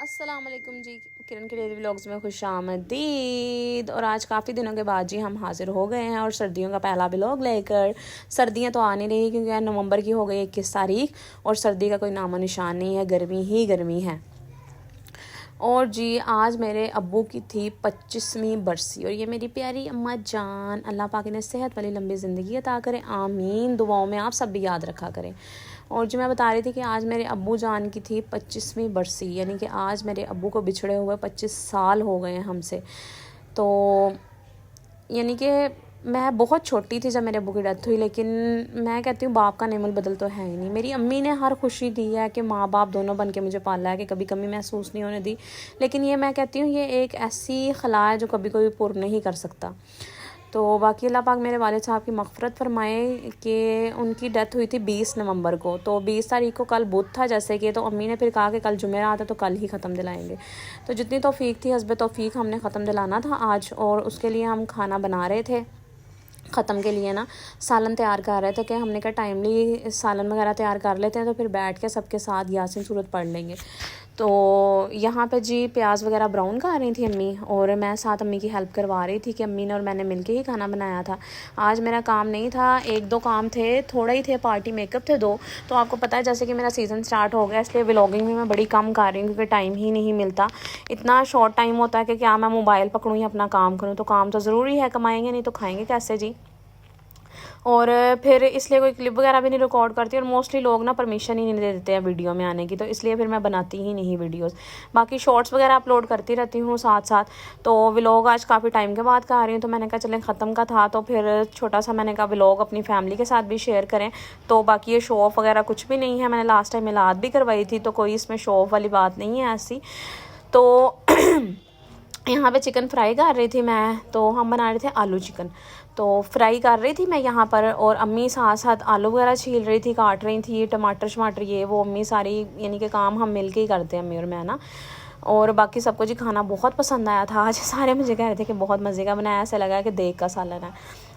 अस्सलाम वालेकुम जी। किरण के डेली व्लॉग्स में खुशामदीद। और आज काफ़ी दिनों के बाद जी हम हाज़िर हो गए हैं और सर्दियों का पहला व्लॉग लेकर। सर्दियां तो आ नहीं रही क्योंकि नवंबर की हो गई 21 तारीख और सर्दी का कोई नामो निशान नहीं है, गर्मी ही गर्मी है। और जी आज मेरे अब्बू की थी 25वीं बरसी और ये मेरी प्यारी अम्मा जान, अल्लाह पाक इन्हें सेहत वाली लंबी ज़िंदगी अता करें, आमीन। दुआओं में आप सब भी याद रखा करें। और जो मैं बता रही थी कि आज मेरे अब्बू जान की थी 25वीं बरसी, यानी कि आज मेरे अब्बू को बिछड़े हुए 25 साल हो गए हैं हमसे। तो यानी कि मैं बहुत छोटी थी जब मेरे अब्बू की डेथ हुई, लेकिन मैं कहती हूँ बाप का नेमुल बदल तो है ही नहीं। मेरी अम्मी ने हर खुशी दी है कि माँ बाप दोनों बन के मुझे पाला है, कि कभी कमी महसूस नहीं होने दी। लेकिन ये मैं कहती हूँ ये एक ऐसी खला है जो कभी कोई पूर्ण नहीं कर सकता। तो बाकी अल्लाह पाक मेरे वालिद साहब की मग़फ़िरत फ़रमाए कि उनकी डेथ हुई थी 20 नवंबर को। तो 20 तारीख को कल बुध था जैसे कि, तो अम्मी ने फिर कहा कि कल जुमेरात है तो कल ही ख़त्म दिलाएंगे। तो जितनी तौफ़ीक थी हस्ब तौफ़ीक हमने ख़त्म दिलाना था आज, और उसके लिए हम खाना बना रहे थे। ख़त्म के लिए ना सालन तैयार कर रहे थे कि हमने कहा टाइमली सालन वगैरह तैयार कर लेते हैं तो फिर बैठ के सबके साथ यासीन सूरत पढ़ लेंगे। तो यहाँ पे जी प्याज वगैरह ब्राउन कर रही थी अम्मी और मैं साथ अम्मी की हेल्प करवा रही थी कि अम्मी ने और मैंने मिलके ही खाना बनाया था। आज मेरा काम नहीं था, एक दो काम थे, थोड़ा ही थे, पार्टी मेकअप थे दो। तो आपको पता है जैसे कि मेरा सीज़न स्टार्ट हो गया, इसलिए व्लॉगिंग भी मैं बड़ी कम कर रही हूँ क्योंकि टाइम ही नहीं मिलता। इतना शॉर्ट टाइम होता है कि क्या मैं मोबाइल पकड़ूँ या अपना काम करूँ। तो काम तो ज़रूरी है, कमाएंगे नहीं तो खाएँगे कैसे जी। और फिर इसलिए कोई क्लिप वगैरह भी नहीं रिकॉर्ड करती, और मोस्टली लोग ना परमिशन ही नहीं दे देते हैं वीडियो में आने की, तो इसलिए फिर मैं बनाती ही नहीं वीडियोस। बाकी शॉर्ट्स वगैरह अपलोड करती रहती हूँ साथ साथ। तो व्लॉग आज काफ़ी टाइम के बाद का आ रही हूँ, तो मैंने कहा चलें ख़त्म का था तो फिर छोटा सा मैंने कहा व्लॉग अपनी फैमिली के साथ भी शेयर करें। तो बाकी ये शो ऑफ़ वगैरह कुछ भी नहीं है, मैंने लास्ट टाइम मिलाद भी करवाई थी तो कोई इसमें शो ऑफ़ वाली बात नहीं है ऐसी। तो यहाँ पे चिकन फ्राई कर रही थी मैं, तो हम बना रहे थे आलू चिकन, तो फ्राई कर रही थी मैं यहाँ पर, और अम्मी साथ साथ आलू वगैरह छील रही थी, काट रही थी टमाटर शमाटर ये वो, अम्मी सारी यानी कि काम हम मिल के ही करते हैं अम्मी और मैं ना। और बाकी सबको जी खाना बहुत पसंद आया था आज, सारे मुझे कह रहे थे कि बहुत मज़े का बनाया, ऐसा लगा कि देग का सालन है।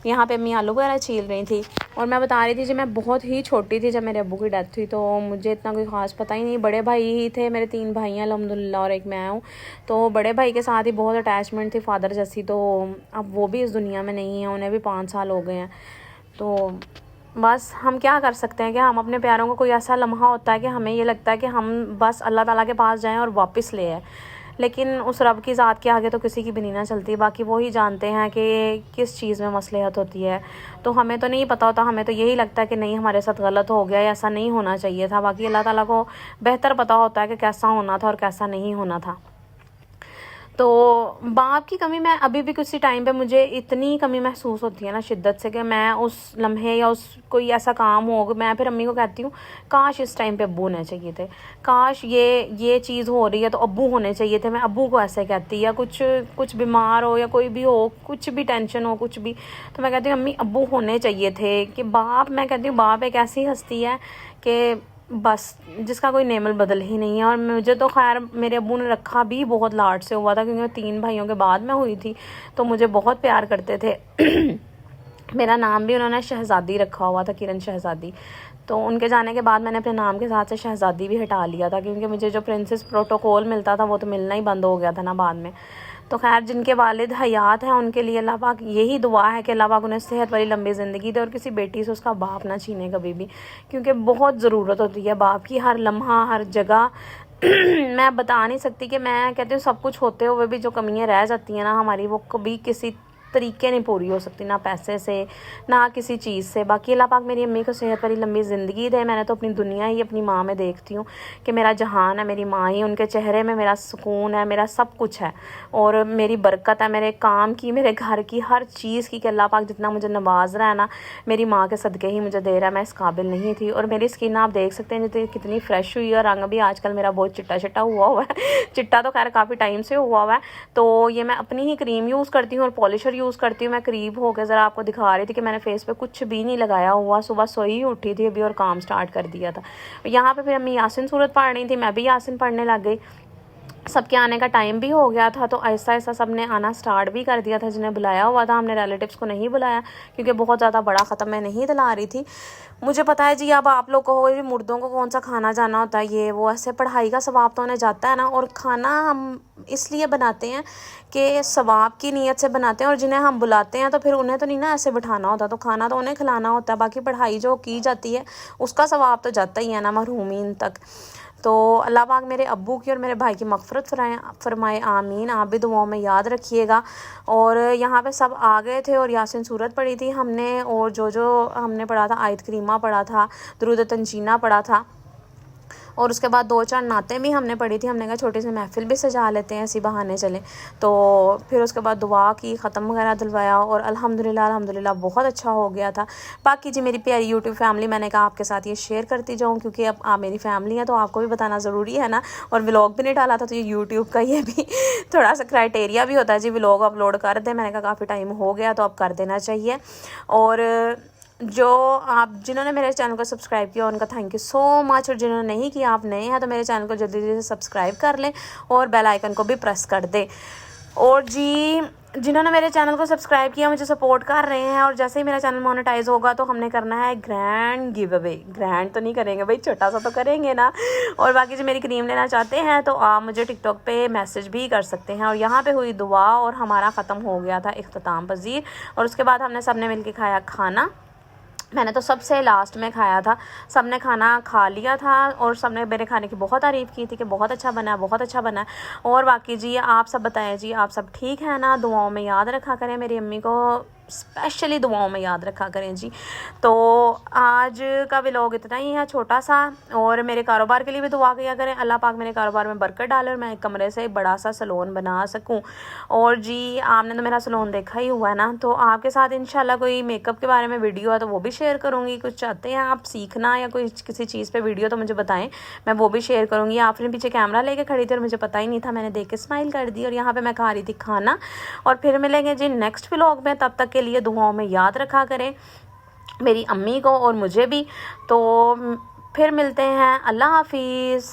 यहाँ पे अम्मी आलू वगैरह छील रही थी और मैं बता रही थी जी मैं बहुत ही छोटी थी जब मेरे अब्बू की डेथ हुई, तो मुझे इतना कोई ख़ास पता ही नहीं। बड़े भाई ही थे, मेरे 3 भाई हैं अल्हम्दुलिल्लाह और एक मैं हूँ। तो बड़े भाई के साथ ही बहुत अटैचमेंट थी फादर जैसी, तो अब वो भी इस दुनिया में नहीं है, उन्हें भी 5 साल हो गए हैं। तो बस हम क्या कर सकते हैं कि हम अपने प्यारों को, कोई ऐसा लम्हा होता है कि हमें ये लगता है कि हम बस अल्लाह ताला के पास जाएं और वापस ले आए, लेकिन उस रब की ज़ात के आगे तो किसी की भी नहीं ना चलती। बाकी वो ही जानते हैं कि किस चीज़ में मसलहत होती है, तो हमें तो नहीं पता होता, हमें तो यही लगता है कि नहीं हमारे साथ गलत हो गया, ऐसा नहीं होना चाहिए था। बाकी अल्लाह ताला को बेहतर पता होता है कि कैसा होना था और कैसा नहीं होना था। तो बाप की कमी मैं अभी भी किसी टाइम पे मुझे इतनी कमी महसूस होती है ना शिद्दत से, कि मैं उस लम्हे या उस कोई ऐसा काम हो, मैं फिर अम्मी को कहती हूँ काश इस टाइम पे अब्बू होने चाहिए थे, काश ये चीज़ हो रही है तो अब्बू होने चाहिए थे। मैं अब्बू को ऐसे कहती, या कुछ बीमार हो या कोई भी हो, कुछ भी टेंशन हो कुछ भी, तो मैं कहती हूँ अम्मी अब्बू होने चाहिए थे। कि बाप, मैं कहती हूँ बाप एक ऐसी हस्ती है कि बस जिसका कोई नेमल बदल ही नहीं है। और मुझे तो खैर मेरे अब्बू ने रखा भी बहुत लाड से हुआ था, क्योंकि 3 भाइयों के बाद मैं हुई थी, तो मुझे बहुत प्यार करते थे। मेरा नाम भी उन्होंने शहज़ादी रखा हुआ था, किरण शहज़ादी। तो उनके जाने के बाद मैंने अपने नाम के साथ से शहज़ादी भी हटा लिया था, क्योंकि मुझे जो प्रिंसेस प्रोटोकॉल मिलता था वो तो मिलना ही बंद हो गया था ना बाद में। तो खैर जिनके वालिद हयात हैं उनके लिए अल्लाह पाक यही दुआ है कि अल्लाह पाक उन्हें सेहत वाली लंबी ज़िंदगी दे और किसी बेटी से उसका बाप ना छीने कभी भी, क्योंकि बहुत ज़रूरत होती है बाप की हर लम्हा हर जगह। मैं बता नहीं सकती कि मैं कहती हूँ सब कुछ होते हुए भी जो कमियाँ रह जाती हैं ना हमारी, वो कभी किसी तरीके नहीं पूरी हो सकती, ना पैसे से ना किसी चीज़ से। बाकी अल्लाह पाक मेरी अम्मी को सेहत वाली लंबी ज़िंदगी दे। मैंने तो अपनी दुनिया ही अपनी माँ में देखती हूँ कि मेरा जहान है मेरी माँ ही, उनके चेहरे में मेरा सुकून है, मेरा सब कुछ है, और मेरी बरकत है मेरे काम की, मेरे घर की, हर चीज़ की। कि अल्लाह पाक जितना मुझे नवाज रहा है ना, मेरी माँ के सदक़े ही मुझे दे रहा है। मैं इस काबिल नहीं थी, और मेरी स्किन आप देख सकते हैं जितनी कितनी फ्रेश हुई है, और रंग भी आजकल मेरा बहुत चिट्टा चिट्टा हुआ है। चिट्टा तो खैर काफ़ी टाइम से हुआ है। तो ये मैं अपनी ही क्रीम यूज़ करती हूँ और पॉलिशर यूज़ करती हूँ। मैं करीब होकर ज़रा आपको दिखा रही थी कि मैंने फेस पे कुछ भी नहीं लगाया हुआ, सुबह सोई उठी थी अभी और काम स्टार्ट कर दिया था। यहाँ पे फिर अम्मी यासिन सूरत पढ़ रही थी, मैं भी यासिन पढ़ने लग गई। सबके आने का टाइम भी हो गया था, तो ऐसा ऐसा सब ने आना स्टार्ट भी कर दिया था। जिन्हें बुलाया हुआ था हमने रिलेटिव्स को नहीं बुलाया, क्योंकि बहुत ज़्यादा बड़ा ख़त्म मैं नहीं दिला रही थी। मुझे पता है जी, अब आप लोग कहोगे भी मुर्दों को कौन सा खाना जाना होता है, ये वो, ऐसे पढ़ाई का सवाब तो उन्हें जाता है ना। और खाना हम इसलिए बनाते हैं कि सवाब की नीयत से बनाते हैं, और जिन्हें हम बुलाते हैं तो फिर उन्हें तो नहीं ना ऐसे बिठाना होता, तो खाना तो उन्हें खिलाना होता है। बाकी पढ़ाई जो की जाती है उसका सवाब तो जाता ही है ना मरहूमीन तक। तो अल्लाह पाक मेरे अब्बू की और मेरे भाई की मग़फ़िरत फरमाए, आमीन। आप भी दुआओं में याद रखिएगा। और यहाँ पे सब आ गए थे और यासीन सूरत पढ़ी थी हमने, और जो हमने पढ़ा था आयत करीमा पढ़ा था, दुरूद तंजीना पढ़ा था, और उसके बाद 2-4 नातें भी हमने पढ़ी थी। हमने कहा छोटी सी महफ़िल भी सजा लेते हैं, इसी बहाने चलें। तो फिर उसके बाद दुआ की, ख़त्म वगैरह दिलवाया, और अल्हम्दुलिल्लाह बहुत अच्छा हो गया था। बाकी जी मेरी प्यारी यूट्यूब फैमिली, मैंने कहा आपके साथ ये शेयर करती जाऊँ, क्योंकि अब आप मेरी फैमिली है तो आपको भी बताना ज़रूरी है ना। और व्लॉग भी नहीं डाला था, तो ये यूट्यूब का ये भी थोड़ा सा क्राइटेरिया भी होता है जी, व्लॉग अपलोड कर दें। मैंने कहा काफ़ी टाइम हो गया तो अब कर देना चाहिए। और जो आप जिन्होंने मेरे चैनल को सब्सक्राइब किया उनका थैंक यू सो मच, और जिन्होंने नहीं किया, आप नए हैं तो मेरे चैनल को जल्दी जल्दी से सब्सक्राइब कर लें और बेल आइकन को भी प्रेस कर दें। और जी जिन्होंने मेरे चैनल को सब्सक्राइब किया, मुझे सपोर्ट कर रहे हैं, और जैसे ही मेरा चैनल मोनेटाइज होगा तो हमने करना है ग्रैंड गिव अवे। ग्रैंड तो नहीं करेंगे भाई, छोटा सा तो करेंगे ना। और बाकी जो मेरी क्रीम लेना चाहते हैं तो आप मुझे टिकटॉक पे मैसेज भी कर सकते हैं। और यहाँ पे हुई दुआ और हमारा ख़त्म हो गया था इख्तिताम पजीर। और उसके बाद हमने सब ने मिल के खाया खाना। मैंने तो सबसे लास्ट में खाया था, सब ने खाना खा लिया था, और सब ने मेरे खाने की बहुत तारीफ़ की थी कि बहुत अच्छा बना है, बहुत अच्छा बना है। और बाकी जी आप सब बताएं जी, आप सब ठीक है ना? दुआओं में याद रखा करें, मेरी अम्मी को स्पेशली दुआओं में याद रखा करें जी। तो आज का व्लॉग इतना ही है छोटा सा, और मेरे कारोबार के लिए भी दुआ किया करें, अल्लाह पाक मेरे कारोबार में बरकत डाले और मैं एक कमरे से बड़ा सा सलोन बना सकूं। और जी आपने तो मेरा सलोन देखा ही हुआ है ना, तो आपके साथ इंशाल्लाह कोई मेकअप के बारे में वीडियो है तो वो भी शेयर करूँगी। कुछ चाहते हैं आप सीखना या कोई किसी चीज़ पर वीडियो, तो मुझे बताएँ, मैं वो भी शेयर करूँगी। आपने पीछे कैमरा लेके खड़ी थी और मुझे पता ही नहीं था, मैंने देख के स्माइल कर दी, और यहाँ पर मैं खा रही थी खाना। और फिर मिलेंगे जी नेक्स्ट व्लॉग में, तब तक के लिए दुआओं में याद रखा करें मेरी अम्मी को और मुझे भी। तो फिर मिलते हैं, अल्लाह हाफिज़।